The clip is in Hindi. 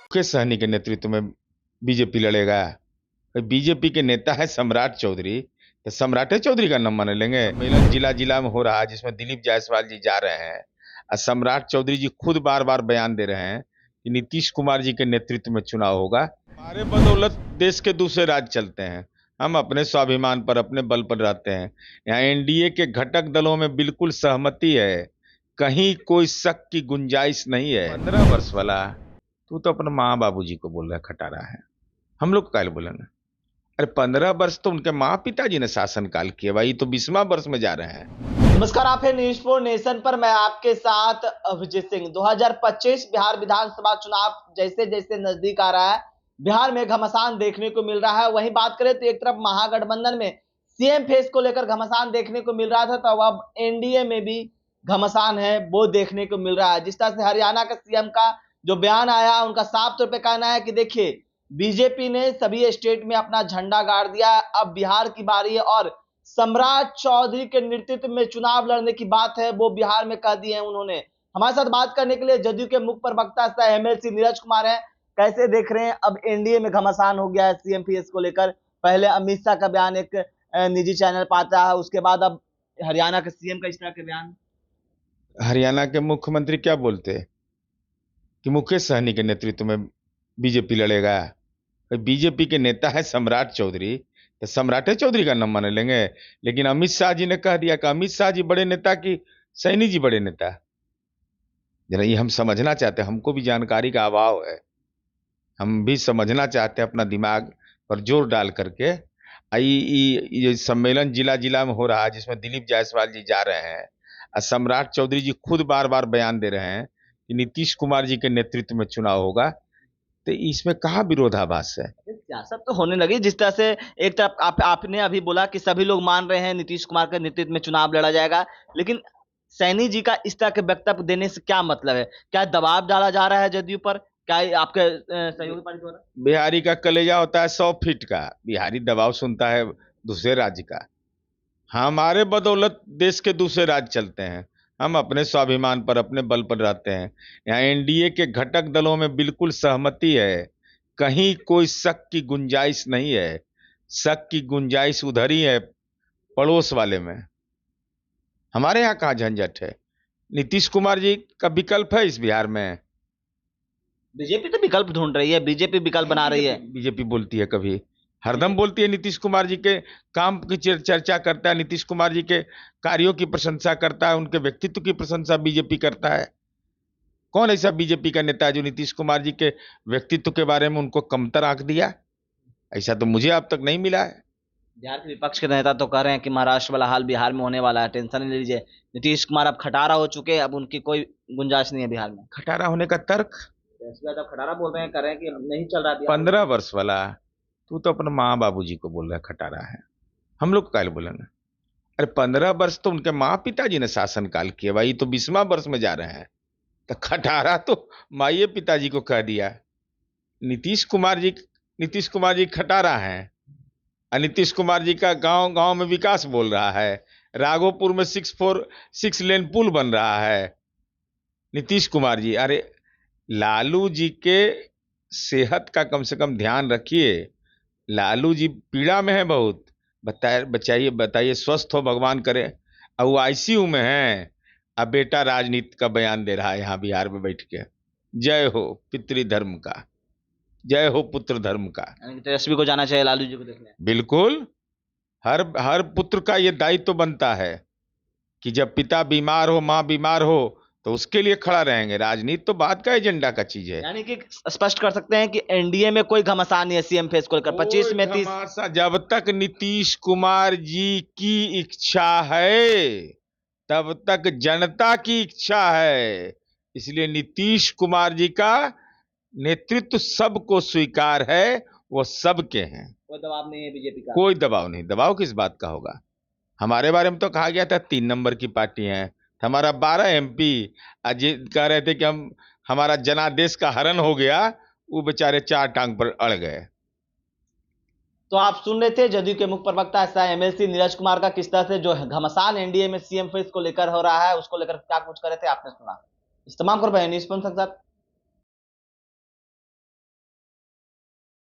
मुकेश सहनी के नेतृत्व में बीजेपी लड़ेगा। बीजेपी के नेता है सम्राट चौधरी, तो सम्राट चौधरी का नाम मान लेंगे। सम्मेलन जिला जिला में हो रहा है जिसमें दिलीप जायसवाल जी जा रहे हैं और सम्राट चौधरी जी खुद बार बार बयान दे रहे हैं कि नीतीश कुमार जी के नेतृत्व में चुनाव होगा। हमारे बदौलत देश के दूसरे राज्य चलते हैं, हम अपने स्वाभिमान पर अपने बल पर रहते हैं। यहाँ एनडीए के घटक दलों में बिल्कुल सहमति है, कहीं कोई शक की गुंजाइश नहीं है। 15 वर्ष वाला तू तो अपने माँ बाबूजी को बोल रहा है खटारा है, हम लोग क्या बोले ना। अरे 15 वर्ष तो उनके माँ पिताजी ने शासन काल किया भाई, तो 20वां वर्ष में जा रहे हैं। नमस्कार, आप है न्यूज फॉर नेशन पर। मैं आपके साथ अभिजीत सिंह। 2025 बिहार विधानसभा चुनाव जैसे जैसे नजदीक आ रहा है, बिहार में घमासान देखने को मिल रहा है। वहीं बात करें तो एक तरफ महागठबंधन में सीएम फेस को लेकर घमासान देखने को मिल रहा था, तो अब एनडीए में भी घमासान है वो देखने को मिल रहा है। जिस तरह से हरियाणा का सीएम का जो बयान आया, उनका साफ तौर पर कहना है कि देखिए, बीजेपी ने सभी स्टेट में अपना झंडा गाड़ दिया, अब बिहार की बारी है और सम्राट चौधरी के नेतृत्व में चुनाव लड़ने की बात है वो बिहार में कह दी है उन्होंने। हमारे साथ बात करने के लिए जदयू के मुख्य प्रवक्ता एमएलसी नीरज कुमार हैं। कैसे देख रहे हैं, अब एनडीए में घमासान हो गया है सीएम फेस को लेकर। पहले अमित शाह का बयान एक निजी चैनल पर आता है, उसके बाद अब हरियाणा के सीएम का इस तरह के बयान। हरियाणा के मुख्यमंत्री क्या बोलते हैं कि मुकेश सहनी के नेतृत्व में बीजेपी लड़ेगा। बीजेपी के नेता है सम्राट चौधरी, तो सम्राट चौधरी का नाम मान लेंगे। लेकिन अमित शाह जी ने कह दिया कि अमित शाह जी बड़े नेता कि सैनी जी बड़े नेता। जरा ये हम समझना चाहते हैं, हमको भी जानकारी का अभाव है, हम भी समझना चाहते हैं अपना दिमाग पर जोर डाल करके। ये सम्मेलन जिला जिला में हो रहा है जिसमें दिलीप जायसवाल जी जा रहे हैं और सम्राट चौधरी जी खुद बार बार बयान दे रहे हैं कि नीतीश कुमार जी के नेतृत्व में चुनाव होगा, तो इसमें कहाँ विरोधाभास है। सियासत तो होने लगी। जिस तरह से एक तरफ आपने अभी बोला कि सभी लोग मान रहे हैं नीतीश कुमार के नेतृत्व में चुनाव लड़ा जाएगा, लेकिन सैनी जी का इस तरह के वक्तव्य देने से क्या मतलब है? क्या दबाव डाला जा रहा है जदयू पर? क्या आपके सहयोगी पार्टी द्वारा? बिहारी का कलेजा होता है 100 फीट का, बिहारी दबाव सुनता है दूसरे राज्य का। हमारे बदौलत देश के दूसरे राज्य चलते हैं, हम अपने स्वाभिमान पर अपने बल पर रहते हैं। यहाँ एनडीए के घटक दलों में बिल्कुल सहमति है, कहीं कोई शक की गुंजाइश नहीं है। शक की गुंजाइश उधर ही है पड़ोस वाले में, हमारे यहाँ कहाँ झंझट है। नीतीश कुमार जी का विकल्प है इस बिहार में। बीजेपी तो विकल्प ढूंढ रही है, बीजेपी विकल्प बना रही है। बीजेपी बोलती है, कभी हरदम बोलती है, नीतीश कुमार जी के काम की चर्चा करता है, नीतीश कुमार जी के कार्यों की प्रशंसा करता है, उनके व्यक्तित्व की प्रशंसा बीजेपी करता है। कौन ऐसा बीजेपी का नेता है जो नीतीश कुमार जी के व्यक्तित्व के बारे में उनको कमतर आंक दिया? ऐसा तो मुझे अब तक नहीं मिला है। बिहार के विपक्ष के नेता तो कह रहे हैं कि महाराष्ट्र वाला हाल बिहार में होने वाला है, टेंशन नहीं लीजिए। नीतीश कुमार अब खटारा हो चुके हैं, अब उनकी कोई गुंजाइश नहीं है बिहार में। खटारा होने का तर्क? खटारा बोल रहे हैं, कर रहे हैं कि नहीं चल रहा है। 15 वर्ष वाला तू तो अपने माँ बाबूजी को बोल रहा है खटारा है, हम लोग क्या बोले ना। अरे 15 वर्ष तो उनके माँ पिताजी ने शासन काल किया भाई, तो 20वां वर्ष में जा रहे हैं, तो खटारा तो माइये पिताजी को कह दिया। नीतीश कुमार जी खटारा हैं, और नीतीश कुमार जी का गांव गांव में विकास बोल रहा है। राघोपुर में 6 लेन पुल बन रहा है। नीतीश कुमार जी, अरे लालू जी के सेहत का कम से कम ध्यान रखिए, लालू जी पीड़ा में है बहुत। बताइए स्वस्थ हो भगवान करे। अब वो आईसीयू में है, अब बेटा राजनीति का बयान दे रहा है यहाँ बिहार में बैठ के। जय हो पितृधर्म का, जय हो पुत्र धर्म का। तेजस्वी को जाना चाहिए लालू जी को देखने। बिल्कुल, हर पुत्र का ये दायित्व तो बनता है कि जब पिता बीमार हो, माँ बीमार हो, तो उसके लिए खड़ा रहेंगे। राजनीति तो बात का एजेंडा का चीज है। यानी कि स्पष्ट कर सकते हैं कि एनडीए में कोई घमासान नहीं है सीएम फेस को लेकर। 25 में 30 जब तक नीतीश कुमार जी की इच्छा है तब तक जनता की इच्छा है। इसलिए नीतीश कुमार जी का नेतृत्व सबको स्वीकार है, वो सबके हैं। कोई दबाव नहीं है बीजेपी का? कोई दबाव नहीं। दबाव किस बात का होगा? हमारे बारे में तो कहा गया था 3 नंबर की पार्टी है। हमारा 12 एमपी अजीत कह रहे थे कि हमारा जनादेश का हरण हो गया, वो बेचारे 4 टांग पर अड़ गए। तो आप सुन रहे थे जदयू के मुख्य प्रवक्ता एमएलसी नीरज कुमार का किस तरह से जो घमासान एनडीए में सीएम फेस को लेकर हो रहा है, उसको लेकर क्या कुछ कर रहे थे, आपने सुना। इस तमाम पर न्यूज़ के साथ